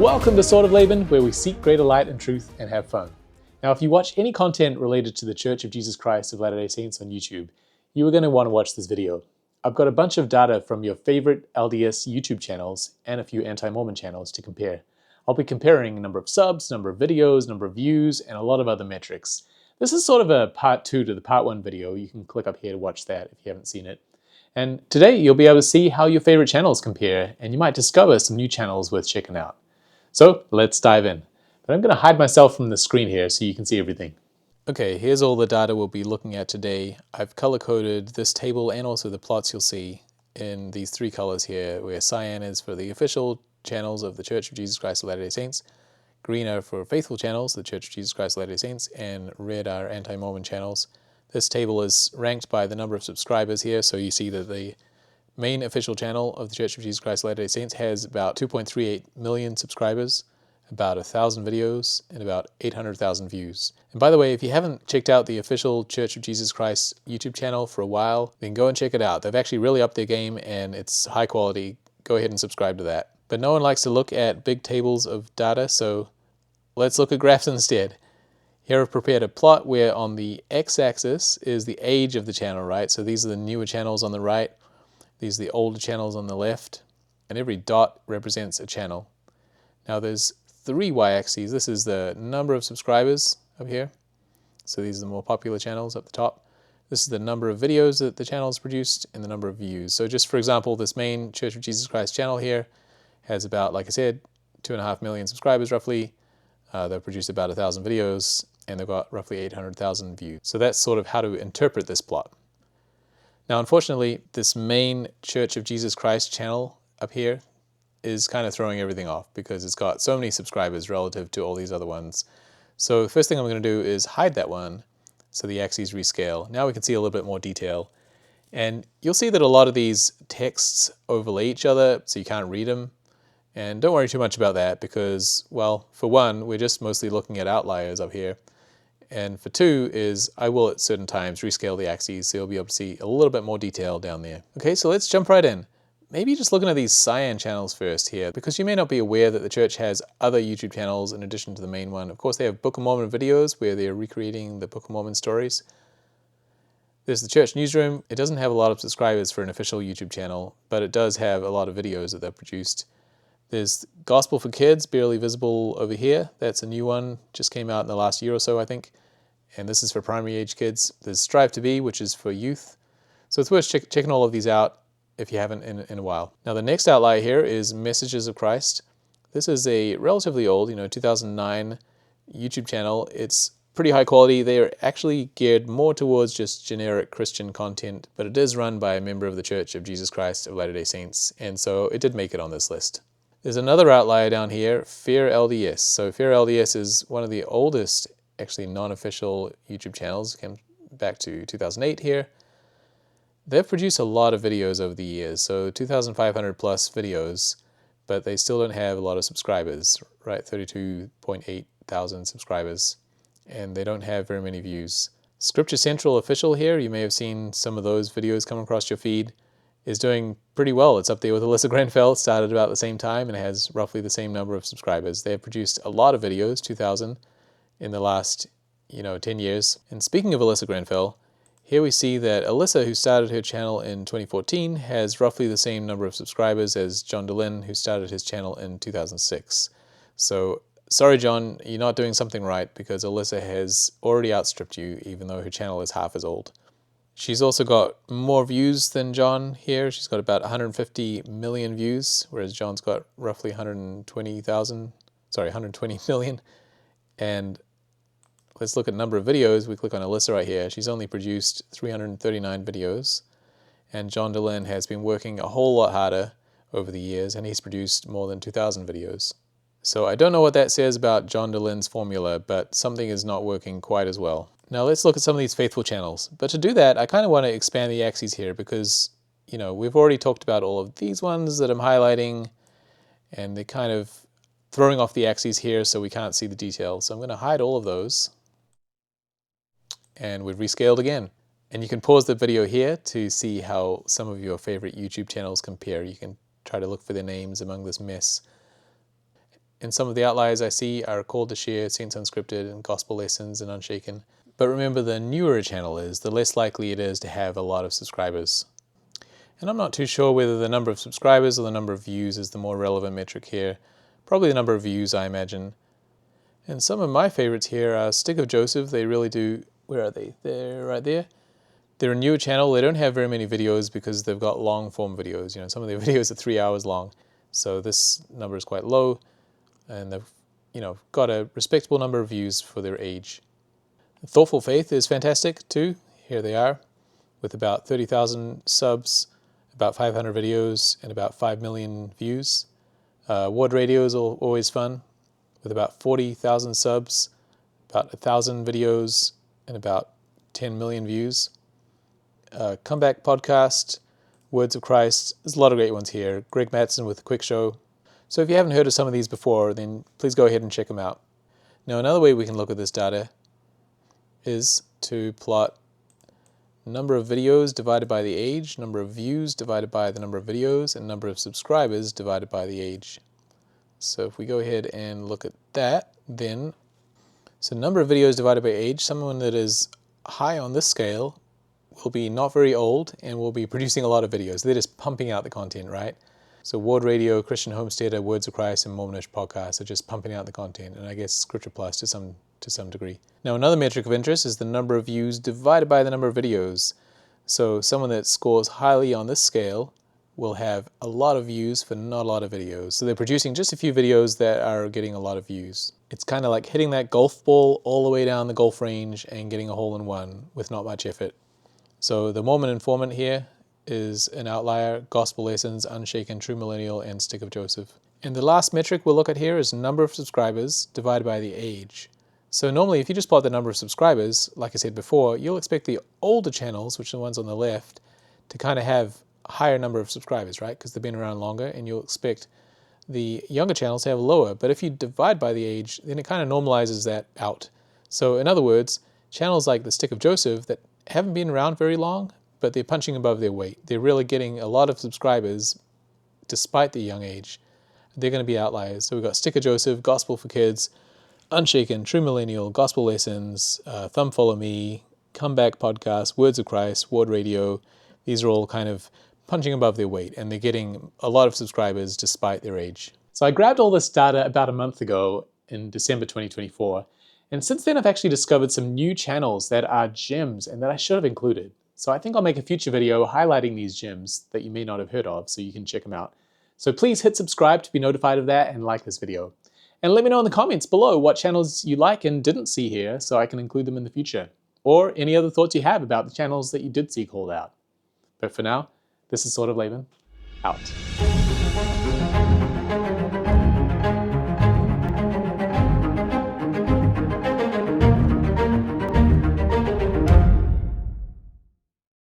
Welcome to Sword of Laban, where we seek greater light and truth and have fun. Now, if you watch any content related to the Church of Jesus Christ of Latter-day Saints on YouTube, you are going to want to watch this video. I've got a bunch of data from your favorite LDS YouTube channels and a few anti-Mormon channels to compare. I'll be comparing number of subs, number of videos, number of views, and a lot of other metrics. This is sort of a part 2 to the part 1 video. You can click up here to watch that if you haven't seen it. And today you'll be able to see how your favorite channels compare, and you might discover some new channels worth checking out. So let's dive in. But I'm going to hide myself from the screen here so you can see everything. Okay, here's all the data we'll be looking at today. I've color-coded this table and also the plots you'll see in these 3 colors here, where cyan is for the official channels of the Church of Jesus Christ of Latter-day Saints, green are for faithful channels, the Church of Jesus Christ of Latter-day Saints, and red are anti-Mormon channels. This table is ranked by the number of subscribers here, so you see that the main official channel of the Church of Jesus Christ of Latter-day Saints has about 2.38 million subscribers, about 1,000 videos, and about 800,000 views. And by the way, if you haven't checked out the official Church of Jesus Christ YouTube channel for a while, then go and check it out. They've actually really upped their game and it's high quality. Go ahead and subscribe to that. But no one likes to look at big tables of data, so let's look at graphs instead. Here I've prepared a plot where on the x-axis is the age of the channel, right? So these are the newer channels on the right. These are the older channels on the left, and every dot represents a channel. Now there's 3 y-axes. This is the number of subscribers up here. So these are the more popular channels up the top. This is the number of videos that the channel has produced and the number of views. So just for example, this main Church of Jesus Christ channel here has about, like I said, 2.5 million subscribers roughly. They've produced about 1,000 videos and they've got roughly 800,000 views. So that's sort of how to interpret this plot. Now, unfortunately, this main Church of Jesus Christ channel up here is kind of throwing everything off because it's got so many subscribers relative to all these other ones. So the first thing I'm going to do is hide that one so the axes rescale. Now we can see a little bit more detail. And you'll see that a lot of these texts overlay each other so you can't read them. And don't worry too much about that because, well, for one, we're just mostly looking at outliers up here. And for 2 is I will at certain times rescale the axes so you'll be able to see a little bit more detail down there. Okay, so let's jump right in. Maybe just looking at these cyan channels first here, because you may not be aware that the church has other YouTube channels in addition to the main one. Of course, they have Book of Mormon videos where they're recreating the Book of Mormon stories. There's the church newsroom. It doesn't have a lot of subscribers for an official YouTube channel, but it does have a lot of videos that they've produced. There's Gospel for Kids, barely visible over here. That's a new one, just came out in the last year or so, I think. And this is for primary age kids. There's Strive to Be, which is for youth. So it's worth checking all of these out if you haven't in a while. Now the next outlier here is Messages of Christ. This is a relatively old, 2009 YouTube channel. It's pretty high quality. They're actually geared more towards just generic Christian content, but it is run by a member of the Church of Jesus Christ of Latter-day Saints, and so it did make it on this list. There's another outlier down here, Fear LDS. So Fear LDS is one of the oldest actually non-official YouTube channels. It came back to 2008 here. They've produced a lot of videos over the years, so 2,500 plus videos, but they still don't have a lot of subscribers, right? 32.8 thousand subscribers, and they don't have very many views. Scripture Central Official here, you may have seen some of those videos come across your feed, is doing pretty well. It's up there with Alyssa Grenfell, started about the same time, and it has roughly the same number of subscribers. They have produced a lot of videos, 2,000, in the last 10 years. And speaking of Alyssa Grenfell, here we see that Alyssa, who started her channel in 2014, has roughly the same number of subscribers as John DeLynn, who started his channel in 2006. So sorry John, you're not doing something right because Alyssa has already outstripped you even though her channel is half as old. She's also got more views than John here. She's got about 150 million views, whereas John's got roughly 120 million. And let's look at number of videos. We click on Alyssa right here. She's only produced 339 videos. And John DeLynn has been working a whole lot harder over the years, and he's produced more than 2,000 videos. So I don't know what that says about John DeLynn's formula, but something is not working quite as well. Now let's look at some of these faithful channels. But to do that, I kind of want to expand the axes here because, we've already talked about all of these ones that I'm highlighting, and they're kind of throwing off the axes here so we can't see the details. So I'm going to hide all of those. And we've rescaled again. And you can pause the video here to see how some of your favorite YouTube channels compare. You can try to look for their names among this mess. and some of the outliers I see are Called to Share, Saints Unscripted, and Gospel Lessons, and Unshaken. But remember, the newer a channel is, the less likely it is to have a lot of subscribers. And I'm not too sure whether the number of subscribers or the number of views is the more relevant metric here. Probably the number of views, I imagine. And some of my favorites here are Stick of Joseph. They really do... Where are they? They're right there. They're a newer channel. They don't have very many videos because they've got long form videos. You know, some of their videos are 3 hours long. So this number is quite low. And they've, got a respectable number of views for their age. Thoughtful Faith is fantastic too. Here they are, with about 30,000 subs, about 500 videos, and about 5 million views. Ward Radio is always fun, with about 40,000 subs, about 1,000 videos, and about 10 million views. Comeback Podcast, Words of Christ. There's a lot of great ones here. Greg Mattson with The Quick Show. So if you haven't heard of some of these before, then please go ahead and check them out. Now, another way we can look at this data is to plot number of videos divided by the age, number of views divided by the number of videos, and number of subscribers divided by the age. So if we go ahead and look at that, then, so number of videos divided by age, someone that is high on this scale will be not very old and will be producing a lot of videos. They're just pumping out the content, right? So Ward Radio, Christian Homesteader, Words of Christ, and Mormonish Podcasts are just pumping out the content, and I guess Scripture Plus to some degree. Now, another metric of interest is the number of views divided by the number of videos. So someone that scores highly on this scale will have a lot of views for not a lot of videos. So they're producing just a few videos that are getting a lot of views. It's kind of like hitting that golf ball all the way down the golf range and getting a hole in one with not much effort. So the Mormon Informant here is an outlier, Gospel Lessons, Unshaken, True Millennial, and Stick of Joseph. And the last metric we'll look at here is number of subscribers divided by the age. So normally if you just plot the number of subscribers, like I said before, you'll expect the older channels, which are the ones on the left, to kind of have a higher number of subscribers, right? Because they've been around longer, and you'll expect the younger channels to have lower. But if you divide by the age, then it kind of normalizes that out. So in other words, channels like the Stick of Joseph that haven't been around very long, but they're punching above their weight. They're really getting a lot of subscribers despite the young age. They're going to be outliers. So we've got Stick of Joseph, Gospel for Kids, Unshaken, True Millennial, Gospel Lessons, Thumb Follow Me, Comeback Podcast, Words of Christ, Ward Radio. These are all kind of punching above their weight, and they're getting a lot of subscribers despite their age. So I grabbed all this data about a month ago in December 2024, and since then I've actually discovered some new channels that are gems and that I should have included. So I think I'll make a future video highlighting these gems that you may not have heard of, so you can check them out. So please hit subscribe to be notified of that, and like this video. And let me know in the comments below what channels you like and didn't see here so I can include them in the future. Or any other thoughts you have about the channels that you did see called out. But for now, this is Sort of Laban, out.